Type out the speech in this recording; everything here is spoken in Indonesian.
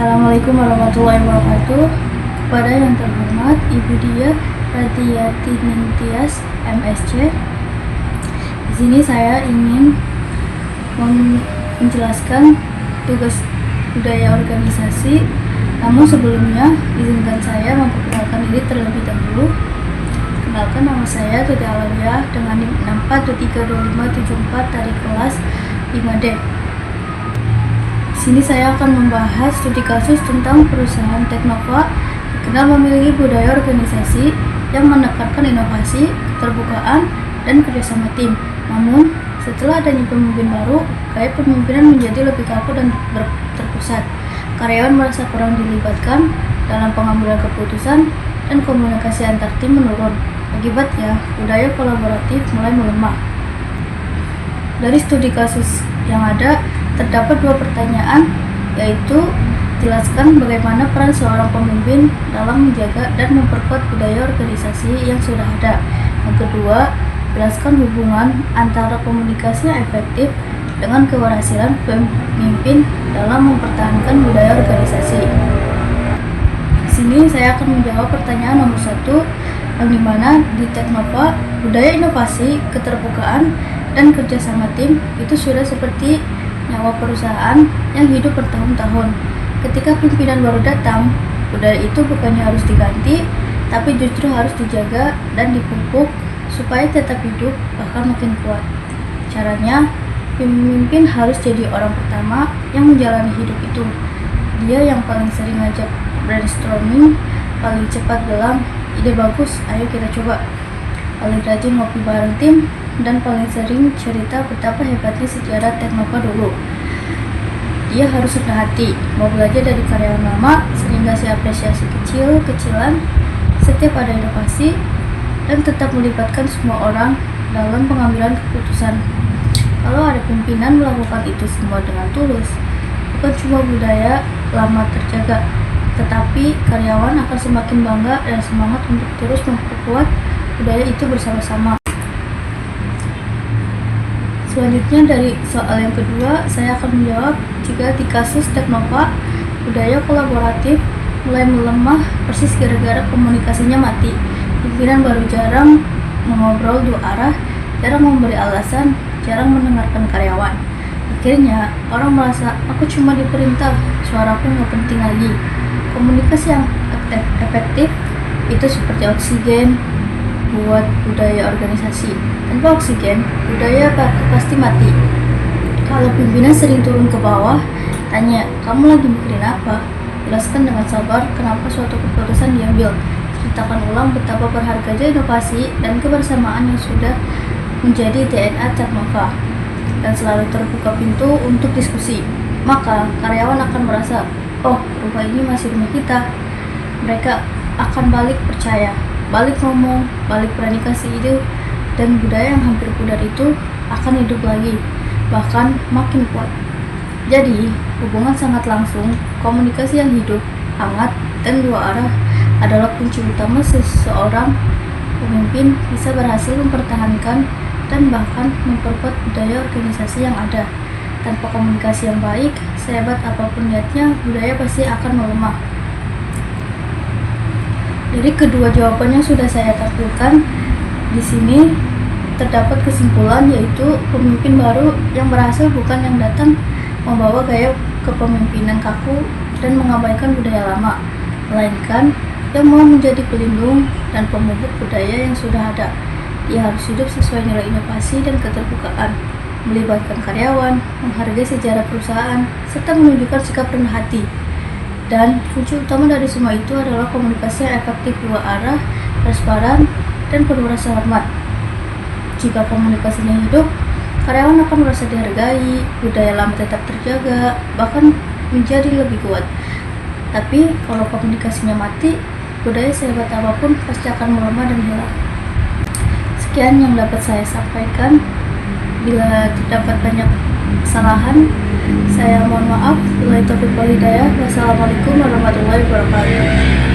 Assalamualaikum warahmatullahi wabarakatuh. Kepada yang terhormat Ibu Dia Radiyati Nintias, MSc. Di sini saya ingin menjelaskan tugas budaya organisasi. Namun sebelumnya, izinkan saya memperkenalkan diri terlebih dahulu. Kenalkan, nama saya Tuti Alawiyah dengan NIM 64232574 dari kelas 5D. Di sini saya akan membahas studi kasus tentang perusahaan Teknova dikenal memiliki budaya organisasi yang menekankan inovasi, keterbukaan, dan kerjasama tim. Namun, setelah adanya pemimpin baru, gaya pemimpinan menjadi lebih kaku dan terpusat. Karyawan merasa kurang dilibatkan dalam pengambilan keputusan dan komunikasi antar tim menurun. Akibatnya, budaya kolaboratif mulai melemah. Dari studi kasus yang ada, terdapat dua pertanyaan, yaitu jelaskan bagaimana peran seorang pemimpin dalam menjaga dan memperkuat budaya organisasi yang sudah ada. Yang kedua, jelaskan hubungan antara komunikasi yang efektif dengan keberhasilan pemimpin dalam mempertahankan budaya organisasi. Di sini saya akan menjawab pertanyaan nomor 1, yang dimana di Teknova, budaya inovasi, keterbukaan, dan kerjasama tim itu sudah seperti nyawa perusahaan yang hidup bertahun-tahun. Ketika pimpinan baru datang, budaya itu bukannya harus diganti, tapi justru harus dijaga dan dipupuk supaya tetap hidup bahkan makin kuat. Caranya, pemimpin harus jadi orang pertama yang menjalani hidup itu. Dia yang paling sering ngajak brainstorming, paling cepat bilang, ide bagus, ayo kita coba. Paling rajin ngopi bareng tim, dan paling sering cerita betapa hebatnya sejarah Teknova dulu. Dia harus rendah hati, mau belajar dari karyawan lama, sering ngasih apresiasi kecil-kecilan setiap ada inovasi, dan tetap melibatkan semua orang dalam pengambilan keputusan. Kalau ada pimpinan melakukan itu semua dengan tulus, bukan cuma budaya lama terjaga, tetapi karyawan akan semakin bangga dan semangat untuk terus memperkuat budaya itu bersama-sama. Selanjutnya, dari soal yang kedua, saya akan menjawab jika di kasus Teknova, budaya kolaboratif mulai melemah persis gara-gara komunikasinya mati. Pimpinan baru jarang mengobrol dua arah, jarang memberi alasan, jarang mendengarkan karyawan. Akhirnya, orang merasa, aku cuma diperintah, suaraku nggak penting lagi. Komunikasi yang efektif itu seperti oksigen buat budaya organisasi. Tanpa oksigen, budaya pasti mati. Kalau pimpinan sering turun ke bawah, tanya, kamu lagi mikirin apa? Jelaskan dengan sabar kenapa suatu keputusan diambil. Ceritakan ulang betapa berharganya inovasi dan kebersamaan yang sudah menjadi DNA Teknova. Dan selalu terbuka pintu untuk diskusi. Maka karyawan akan merasa, oh, rumah ini masih rumah kita. Mereka akan balik percaya, balik ngomong, balik berani kasih ide, dan budaya yang hampir pudar itu akan hidup lagi, bahkan makin kuat. Jadi, hubungan sangat langsung, komunikasi yang hidup, hangat, dan dua arah adalah kunci utama seseorang pemimpin bisa berhasil mempertahankan dan bahkan memperkuat budaya organisasi yang ada. Tanpa komunikasi yang baik, sehebat apapun niatnya, budaya pasti akan melemah. Dari kedua jawaban yang sudah saya tampilkan, di sini terdapat kesimpulan, yaitu pemimpin baru yang berhasil bukan yang datang membawa gaya kepemimpinan kaku dan mengabaikan budaya lama, melainkan yang mau menjadi pelindung dan pemupuk budaya yang sudah ada. Dia harus hidup sesuai nilai inovasi dan keterbukaan, melibatkan karyawan, menghargai sejarah perusahaan, serta menunjukkan sikap rendah hati. Dan kunci utama dari semua itu adalah komunikasi yang efektif dua arah, transparan, dan penuh rasa hormat. Jika komunikasinya hidup, karyawan akan merasa dihargai, budaya lama tetap terjaga, bahkan menjadi lebih kuat. Tapi kalau komunikasinya mati, budaya sehebat apapun pasti akan melemah dan hilang. Sekian yang dapat saya sampaikan. Bila terdapat banyak kesalahan, saya mohon maaf. Wassalamualaikum warahmatullahi wabarakatuh.